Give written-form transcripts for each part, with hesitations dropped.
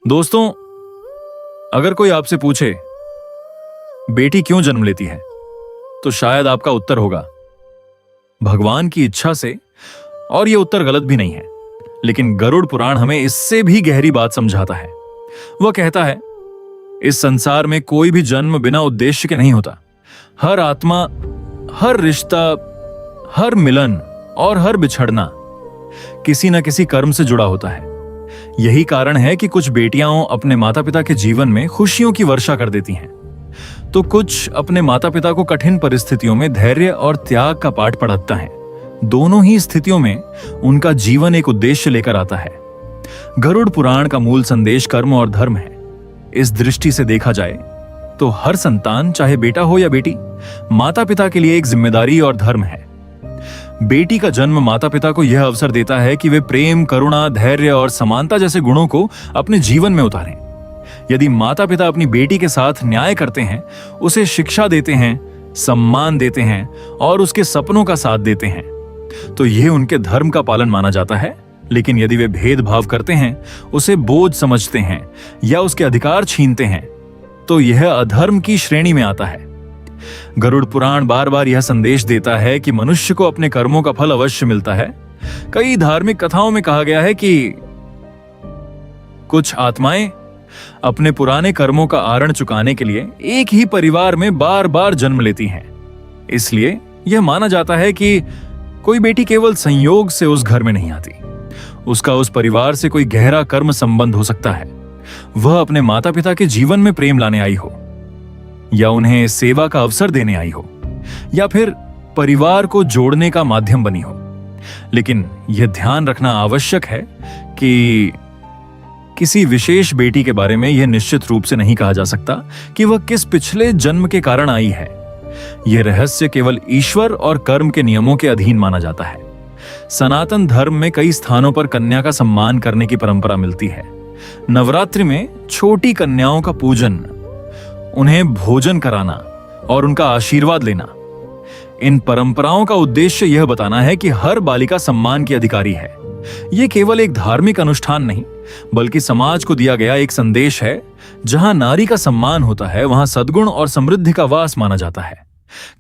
दोस्तों, अगर कोई आपसे पूछे बेटी क्यों जन्म लेती है, तो शायद आपका उत्तर होगा भगवान की इच्छा से। और यह उत्तर गलत भी नहीं है, लेकिन गरुड़ पुराण हमें इससे भी गहरी बात समझाता है। वह कहता है, इस संसार में कोई भी जन्म बिना उद्देश्य के नहीं होता। हर आत्मा, हर रिश्ता, हर मिलन और हर बिछड़ना किसी न किसी कर्म से जुड़ा होता है। यही कारण है कि कुछ बेटियां अपने माता पिता के जीवन में खुशियों की वर्षा कर देती हैं, तो कुछ अपने माता पिता को कठिन परिस्थितियों में धैर्य और त्याग का पाठ पढ़ाता है। दोनों ही स्थितियों में उनका जीवन एक उद्देश्य लेकर आता है। गरुड़ पुराण का मूल संदेश कर्म और धर्म है। इस दृष्टि से देखा जाए तो हर संतान, चाहे बेटा हो या बेटी, माता पिता के लिए एक जिम्मेदारी और धर्म है। बेटी का जन्म माता पिता को यह अवसर देता है कि वे प्रेम, करुणा, धैर्य और समानता जैसे गुणों को अपने जीवन में उतारें। यदि माता पिता अपनी बेटी के साथ न्याय करते हैं, उसे शिक्षा देते हैं, सम्मान देते हैं और उसके सपनों का साथ देते हैं, तो यह उनके धर्म का पालन माना जाता है। लेकिन यदि वे भेदभाव करते हैं, उसे बोझ समझते हैं या उसके अधिकार छीनते हैं, तो यह अधर्म की श्रेणी में आता है। गरुड़ पुराण बार बार यह संदेश देता है कि मनुष्य को अपने कर्मों का फल अवश्य मिलता है। कई धार्मिक कथाओं में कहा गया है कि कुछ आत्माएं अपने पुराने कर्मों का आरण चुकाने के लिए एक ही परिवार में बार बार जन्म लेती हैं। इसलिए यह माना जाता है कि कोई बेटी केवल संयोग से उस घर में नहीं आती। उसका उस परिवार से कोई गहरा कर्म संबंध हो सकता है। वह अपने माता पिता के जीवन में प्रेम लाने आई हो, या उन्हें सेवा का अवसर देने आई हो, या फिर परिवार को जोड़ने का माध्यम बनी हो। लेकिन यह ध्यान रखना आवश्यक है कि किसी विशेष बेटी के बारे में यह निश्चित रूप से नहीं कहा जा सकता कि वह किस पिछले जन्म के कारण आई है। यह रहस्य केवल ईश्वर और कर्म के नियमों के अधीन माना जाता है। सनातन धर्म में कई स्थानों पर कन्या का सम्मान करने की परंपरा मिलती है। नवरात्रि में छोटी कन्याओं का पूजन, उन्हें भोजन कराना और उनका आशीर्वाद लेना। इन परंपराओं का उद्देश्य यह बताना है कि हर बालिका सम्मान की अधिकारी है। यह केवल एक धार्मिक अनुष्ठान नहीं, बल्कि समाज को दिया गया एक संदेश है। जहां नारी का सम्मान होता है, वहां सद्गुण और समृद्धि का वास माना जाता है।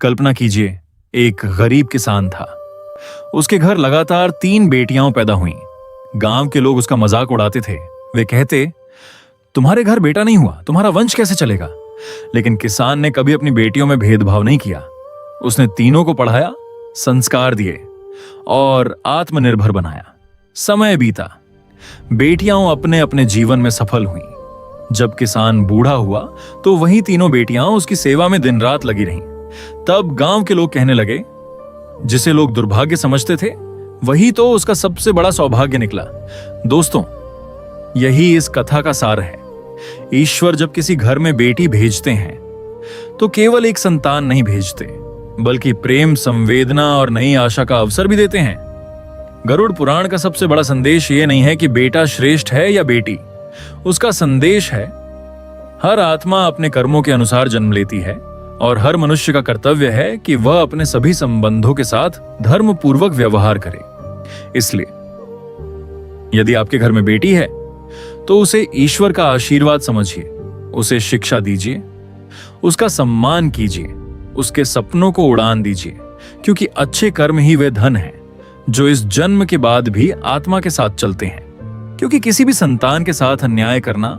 कल्पना कीजिए, एक गरीब किसान था। उसके घर लगातार 3 बेटियां पैदा हुईं। गांव के लोग उसका मजाक उड़ाते थे। वे कहते, तुम्हारे घर बेटा नहीं हुआ, तुम्हारा वंश कैसे चलेगा? लेकिन किसान ने कभी अपनी बेटियों में भेदभाव नहीं किया। उसने तीनों को पढ़ाया, संस्कार दिए और आत्मनिर्भर बनाया। समय बीता, बेटियां अपने अपने जीवन में सफल हुईं। जब किसान बूढ़ा हुआ, तो वही तीनों बेटियां उसकी सेवा में दिन रात लगी रहीं। तब गांव के लोग कहने लगे, जिसे लोग दुर्भाग्य समझते थे, वही तो उसका सबसे बड़ा सौभाग्य निकला। दोस्तों, यही इस कथा का सार है। ईश्वर जब किसी घर में बेटी भेजते हैं, तो केवल एक संतान नहीं भेजते, बल्कि प्रेम, संवेदना और नई आशा का अवसर भी देते हैं। गरुड़ पुराण का सबसे बड़ा संदेश यह नहीं है कि बेटा श्रेष्ठ है या बेटी। उसका संदेश है, हर आत्मा अपने कर्मों के अनुसार जन्म लेती है और हर मनुष्य का कर्तव्य है कि वह अपने सभी संबंधों के साथ धर्म पूर्वक व्यवहार करे। इसलिए यदि आपके घर में बेटी है, तो उसे ईश्वर का आशीर्वाद समझिए, उसे शिक्षा दीजिए, उसका सम्मान कीजिए, उसके सपनों को उड़ान दीजिए, क्योंकि अच्छे कर्म ही वे धन हैं जो इस जन्म के बाद भी आत्मा के साथ चलते हैं। क्योंकि किसी भी संतान के साथ अन्याय करना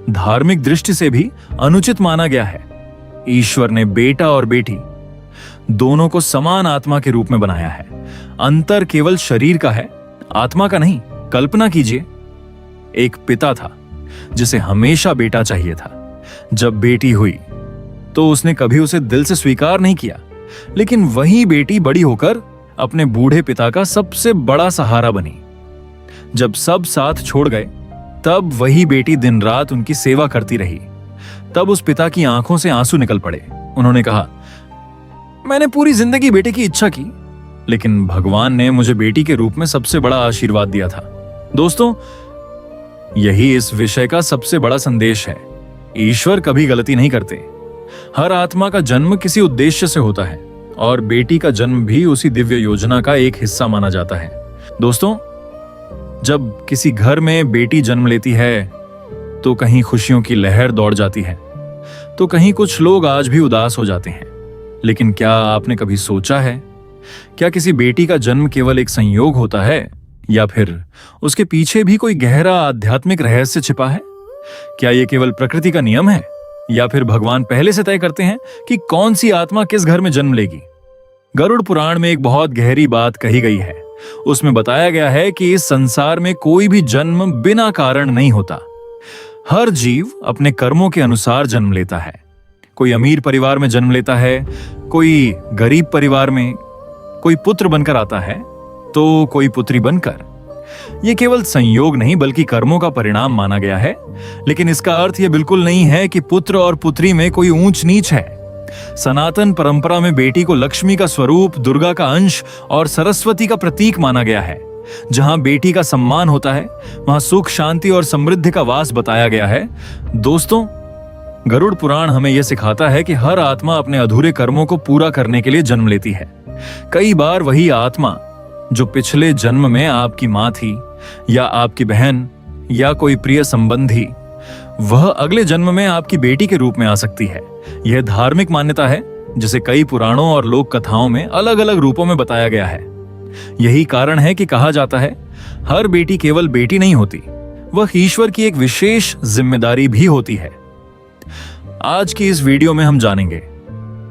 धार्मिक दृष्टि से भी अनुचित माना गया है। ईश्वर ने बेटा और बेटी दोनों को समान आत्मा के रूप में बनाया है। अंतर केवल शरीर का है, आत्मा का नहीं। कल्पना कीजिए, एक पिता था जिसे हमेशा बेटा चाहिए था। जब बेटी हुई तो उसने कभी उसे दिल से स्वीकार नहीं किया, लेकिन वही बेटी बड़ी होकर अपने बूढ़े पिता का सबसे बड़ा सहारा बनी। जब सब साथ छोड़ गए, तब वही बेटी दिन रात उनकी सेवा करती रही। तब उस पिता की आंखों से आंसू निकल पड़े। उन्होंने कहा, मैंने पूरी जिंदगी बेटे की इच्छा की, लेकिन भगवान ने मुझे बेटी के रूप में सबसे बड़ा आशीर्वाद दिया था। दोस्तों, यही इस विषय का सबसे बड़ा संदेश है। ईश्वर कभी गलती नहीं करते। हर आत्मा का जन्म किसी उद्देश्य से होता है और बेटी का जन्म भी उसी दिव्य योजना का एक हिस्सा माना जाता है। दोस्तों, जब किसी घर में बेटी जन्म लेती है, तो कहीं खुशियों की लहर दौड़ जाती है, तो कहीं कुछ लोग आज भी उदास हो जाते हैं। लेकिन क्या आपने कभी सोचा है, क्या किसी बेटी का जन्म केवल एक संयोग होता है, या फिर उसके पीछे भी कोई गहरा आध्यात्मिक रहस्य छिपा है? क्या यह केवल प्रकृति का नियम है, या फिर भगवान पहले से तय करते हैं कि कौन सी आत्मा किस घर में जन्म लेगी? गरुड़ पुराण में एक बहुत गहरी बात कही गई है। उसमें बताया गया है कि इस संसार में कोई भी जन्म बिना कारण नहीं होता। हर जीव अपने कर्मों के अनुसार जन्म लेता है। कोई अमीर परिवार में जन्म लेता है, कोई गरीब परिवार में, कोई पुत्र बनकर आता है तो कोई पुत्री बनकर। यह केवल संयोग नहीं बल्कि कर्मों का परिणाम माना गया है। लेकिन इसका अर्थ यह बिल्कुल नहीं है कि पुत्र और पुत्री में कोई ऊंच नीच है। सनातन परंपरा में बेटी को लक्ष्मी का स्वरूप, दुर्गा का अंश और सरस्वती का प्रतीक माना गया है। जहां बेटी का सम्मान होता है वहां सुख, शांति और समृद्धि का वास बताया गया है। दोस्तों, गरुड़ पुराण हमें यह सिखाता है कि हर आत्मा अपने अधूरे कर्मों को पूरा करने के लिए जन्म लेती है। कई बार वही आत्मा जो पिछले जन्म में आपकी मां थी, या आपकी बहन, या कोई प्रिय संबंधी, वह अगले जन्म में आपकी बेटी के रूप में आ सकती है। यह धार्मिक मान्यता है जिसे कई पुराणों और लोक कथाओं में अलग अलग रूपों में बताया गया है। यही कारण है कि कहा जाता है हर बेटी केवल बेटी नहीं होती, वह ईश्वर की एक विशेष जिम्मेदारी भी होती है। आज की इस वीडियो में हम जानेंगे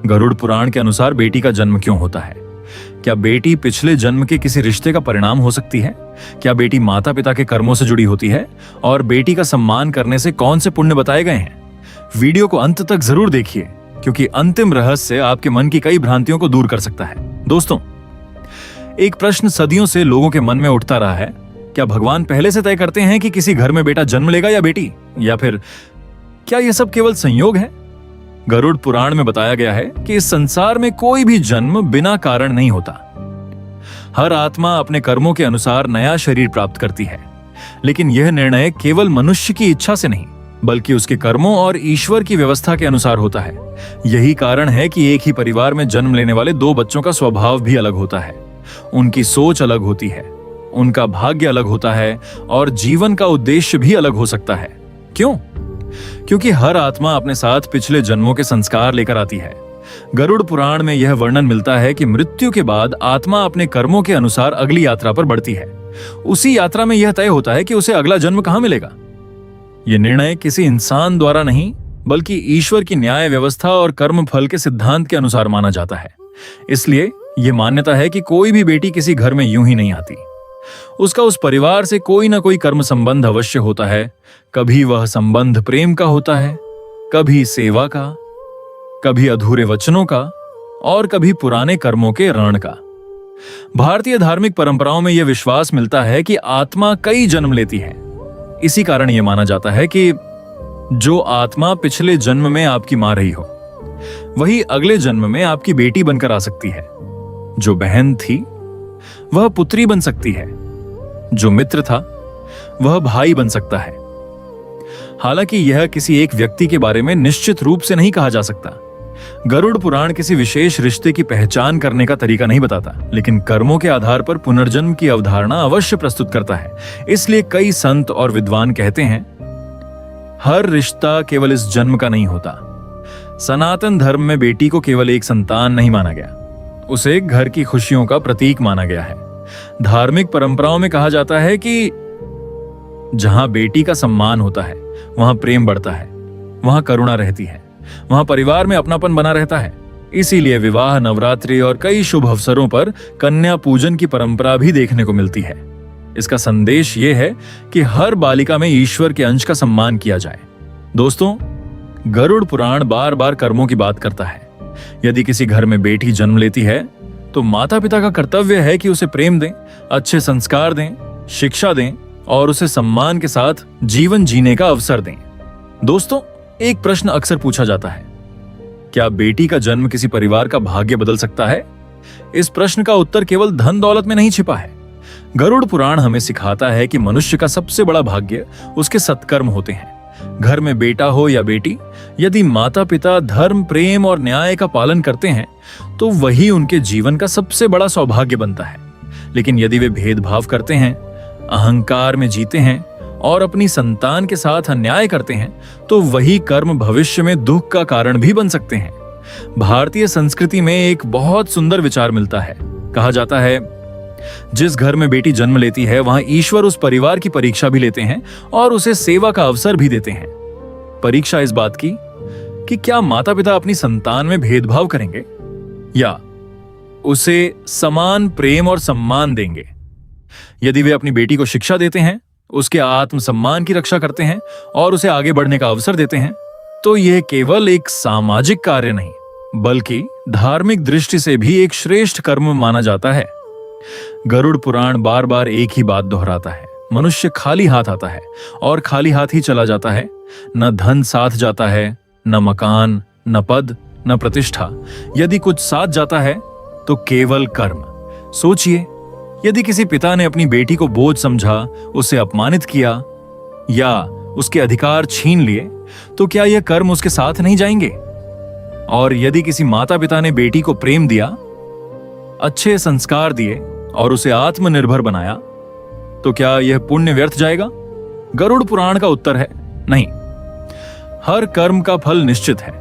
गरुड़ पुराण के अनुसार बेटी का जन्म क्यों होता है। क्या बेटी पिछले जन्म के किसी रिश्ते का परिणाम हो सकती है? क्या बेटी माता पिता के कर्मों से जुड़ी होती है? और बेटी का सम्मान करने से कौन से पुण्य बताए गए हैं? वीडियो को अंत तक जरूर देखिए, क्योंकि अंतिम रहस्य आपके मन की कई भ्रांतियों को दूर कर सकता है। दोस्तों, एक प्रश्न सदियों से लोगों के मन में उठता रहा है, क्या भगवान पहले से तय करते हैं कि किसी घर में बेटा जन्म लेगा या बेटी, या फिर क्या यह सब केवल संयोग है? गरुड़ पुराण में बताया गया है कि इस संसार में कोई भी जन्म बिना कारण नहीं होता। हर आत्मा अपने कर्मों के अनुसार नया शरीर प्राप्त करती है, लेकिन यह निर्णय केवल मनुष्य की इच्छा से नहीं बल्कि उसके कर्मों और ईश्वर की व्यवस्था के अनुसार होता है। यही कारण है कि एक ही परिवार में जन्म लेने वाले दो बच्चों का स्वभाव भी अलग होता है, उनकी सोच अलग होती है, उनका भाग्य अलग होता है और जीवन का उद्देश्य भी अलग हो सकता है। क्यों? क्योंकि हर आत्मा अपने साथ पिछले जन्मों के संस्कार लेकर आती है। गरुड़ पुराण में यह वर्णन मिलता है कि मृत्यु के बाद आत्मा अपने कर्मों के अनुसार अगली यात्रा पर बढ़ती है। उसी यात्रा में यह तय होता है कि उसे अगला जन्म कहां मिलेगा। यह निर्णय किसी इंसान द्वारा नहीं बल्कि ईश्वर की न्याय व्यवस्था और कर्म फल के सिद्धांत के अनुसार माना जाता है। इसलिए यह मान्यता है कि कोई भी बेटी किसी घर में यूं ही नहीं आती। उसका उस परिवार से कोई ना कोई कर्म संबंध अवश्य होता है। कभी वह संबंध प्रेम का होता है, कभी सेवा का, कभी अधूरे वचनों का और कभी पुराने कर्मों के ऋण का। भारतीय धार्मिक परंपराओं में यह विश्वास मिलता है कि आत्मा कई जन्म लेती है। इसी कारण यह माना जाता है कि जो आत्मा पिछले जन्म में आपकी मां रही हो, वही अगले जन्म में आपकी बेटी बनकर आ सकती है। जो बहन थी वह पुत्री बन सकती है, जो मित्र था वह भाई बन सकता है। हालांकि यह किसी एक व्यक्ति के बारे में निश्चित रूप से नहीं कहा जा सकता। गरुड़ पुराण किसी विशेष रिश्ते की पहचान करने का तरीका नहीं बताता, लेकिन कर्मों के आधार पर पुनर्जन्म की अवधारणा अवश्य प्रस्तुत करता है। इसलिए कई संत और विद्वान कहते हैं हर रिश्ता केवल इस जन्म का नहीं होता। सनातन धर्म में बेटी को केवल एक संतान नहीं माना गया, उसे घर की खुशियों का प्रतीक माना गया है। धार्मिक परंपराओं में कहा जाता है कि जहां बेटी का सम्मान होता है वहां प्रेम बढ़ता है, वहां करुणा रहती है, वहां परिवार में अपनापन बना रहता है। इसीलिए विवाह, नवरात्रि और कई शुभ अवसरों पर कन्या पूजन की परंपरा भी देखने को मिलती है। इसका संदेश यह है कि हर बालिका में ईश्वर के अंश का सम्मान किया जाए। दोस्तों, गरुड़ पुराण बार बार कर्मों की बात करता है। यदि किसी घर में बेटी जन्म लेती है तो माता पिता का कर्तव्य है कि उसे प्रेम दें, अच्छे संस्कार दें, शिक्षा दें और उसे सम्मान के साथ जीवन जीने का अवसर दें। दोस्तों, एक प्रश्न अक्सर पूछा जाता है, क्या बेटी का जन्म किसी परिवार का भाग्य बदल सकता है? इस प्रश्न का उत्तर केवल धन दौलत में नहीं छिपा है। गरुड़ पुराण हमें सिखाता है कि मनुष्य का सबसे बड़ा भाग्य उसके सत्कर्म होते हैं। घर में बेटा हो या बेटी, यदि माता पिता धर्म, प्रेम और न्याय का पालन करते हैं तो वही उनके जीवन का सबसे बड़ा सौभाग्य बनता है। लेकिन यदि वे भेदभाव करते हैं, अहंकार में जीते हैं और अपनी संतान के साथ अन्याय करते हैं तो वही कर्म भविष्य में दुख का कारण भी बन सकते हैं। भारतीय संस्कृति में एक बहुत सुंदर विचार मिलता है। कहा जाता है, जिस घर में बेटी जन्म लेती है वहां ईश्वर उस परिवार की परीक्षा भी लेते हैं और उसे सेवा का अवसर भी देते हैं। परीक्षा इस बात की कि क्या माता पिता अपनी संतान में भेदभाव करेंगे या उसे समान प्रेम और सम्मान देंगे। यदि वे अपनी बेटी को शिक्षा देते हैं, उसके आत्मसम्मान की रक्षा करते हैं और उसे आगे बढ़ने का अवसर देते हैं, तो यह केवल एक सामाजिक कार्य नहीं बल्कि धार्मिक दृष्टि से भी एक श्रेष्ठ कर्म माना जाता है। गरुड़ पुराण बार बार एक ही बात दोहराता है, मनुष्य खाली हाथ आता है और खाली हाथ ही चला जाता है। न धन साथ जाता है, न मकान, न पद, न प्रतिष्ठा। यदि कुछ साथ जाता है तो केवल कर्म। सोचिए, यदि किसी पिता ने अपनी बेटी को बोझ समझा, उसे अपमानित किया या उसके अधिकार छीन लिए, तो क्या यह कर्म उसके साथ नहीं जाएंगे? और यदि किसी माता पिता ने बेटी को प्रेम दिया, अच्छे संस्कार दिए और उसे आत्मनिर्भर बनाया, तो क्या यह पुण्य व्यर्थ जाएगा? गरुड़ पुराण का उत्तर है नहीं। हर कर्म का फल निश्चित है।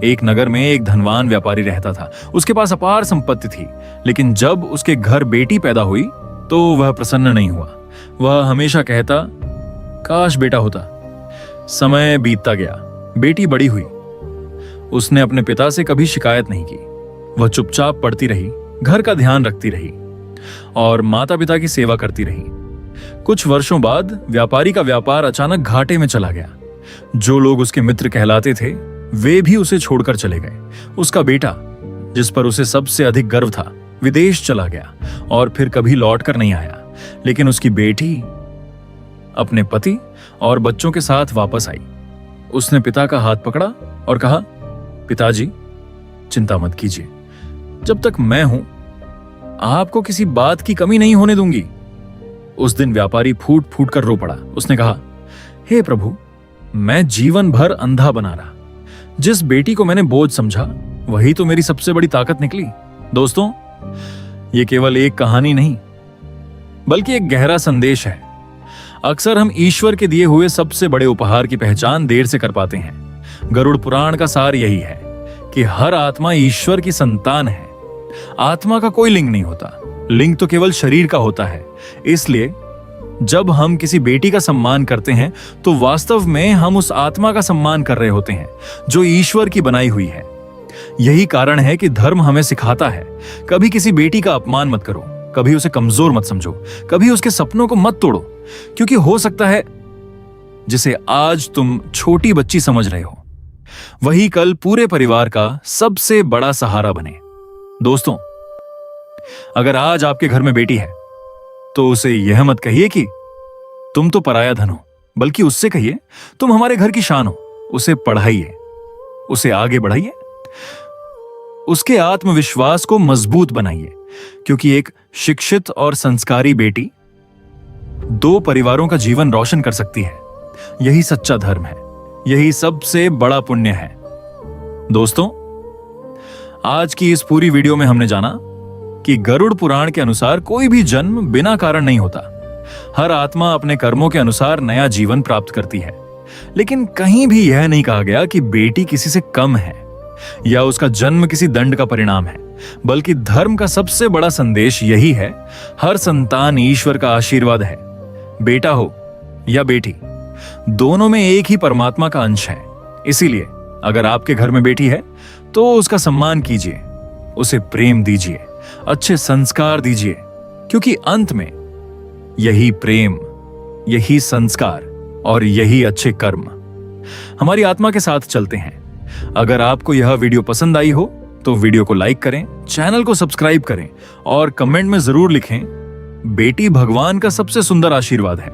एक नगर में एक धनवान व्यापारी रहता था। उसके पास अपार संपत्ति थी, लेकिन जब उसके घर बेटी पैदा हुई तो वह प्रसन्न नहीं हुआ। वह हमेशा कहता, काश बेटा होता। समय बीतता गया, बेटी बड़ी हुई। उसने अपने पिता से कभी शिकायत नहीं की। वह चुपचाप पढ़ती रही, घर का ध्यान रखती रही और माता पिता की सेवा करती रही। कुछ वर्षों बाद व्यापारी का व्यापार अचानक घाटे में चला गया। जो लोग उसके मित्र कहलाते थे, वे भी उसे छोड़कर चले गए। उसका बेटा, जिस पर उसे सबसे अधिक गर्व था, विदेश चला गया और फिर कभी लौटकर नहीं आया। लेकिन उसकी बेटी अपने पति और बच्चों के साथ वापस आई। उसने पिता का हाथ पकड़ा और कहा, पिताजी, चिंता मत कीजिए। जब तक मैं हूं, आपको किसी बात की कमी नहीं होने दूंगी। उस दिन व्यापारी फूट फूट कर रो पड़ा। उसने कहा, हे प्रभु, मैं जीवन भर अंधा बना रहा। जिस बेटी को मैंने बोझ समझा, वही तो मेरी सबसे बड़ी ताकत निकली। दोस्तों, यह केवल एक कहानी नहीं बल्कि एक गहरा संदेश है। अक्सर हम ईश्वर के दिए हुए सबसे बड़े उपहार की पहचान देर से कर पाते हैं। गरुड़ पुराण का सार यही है कि हर आत्मा ईश्वर की संतान है। आत्मा का कोई लिंग नहीं होता, लिंग तो केवल शरीर का होता है। इसलिए जब हम किसी बेटी का सम्मान करते हैं तो वास्तव में हम उस आत्मा का सम्मान कर रहे होते हैं जो ईश्वर की बनाई हुई है। यही कारण है कि धर्म हमें सिखाता है, कभी किसी बेटी का अपमान मत करो, कभी उसे कमजोर मत समझो, कभी उसके सपनों को मत तोड़ो, क्योंकि हो सकता है जिसे आज तुम छोटी बच्ची समझ रहे हो, वही कल पूरे परिवार का सबसे बड़ा सहारा बने। दोस्तों, अगर आज आपके घर में बेटी है तो उसे यह मत कहिए कि तुम तो पराया धन हो, बल्कि उससे कहिए, तुम हमारे घर की शान हो। उसे पढ़ाइए, उसे आगे बढ़ाइए, उसके आत्मविश्वास को मजबूत बनाइए, क्योंकि एक शिक्षित और संस्कारी बेटी दो परिवारों का जीवन रोशन कर सकती है। यही सच्चा धर्म है, यही सबसे बड़ा पुण्य है। दोस्तों, आज की इस पूरी वीडियो में हमने जाना कि गरुड़ पुराण के अनुसार कोई भी जन्म बिना कारण नहीं होता। हर आत्मा अपने कर्मों के अनुसार नया जीवन प्राप्त करती है। लेकिन कहीं भी यह नहीं कहा गया कि बेटी किसी से कम है या उसका जन्म किसी दंड का परिणाम है, बल्कि धर्म का सबसे बड़ा संदेश यही है, हर संतान ईश्वर का आशीर्वाद है। बेटा हो या बेटी, दोनों में एक ही परमात्मा का अंश है। इसीलिए अगर आपके घर में बेटी है तो उसका सम्मान कीजिए, उसे प्रेम दीजिए, अच्छे संस्कार दीजिए, क्योंकि अंत में यही प्रेम, यही संस्कार और यही अच्छे कर्म हमारी आत्मा के साथ चलते हैं। अगर आपको यह वीडियो पसंद आई हो तो वीडियो को लाइक करें, चैनल को सब्सक्राइब करें और कमेंट में जरूर लिखें, बेटी भगवान का सबसे सुंदर आशीर्वाद है।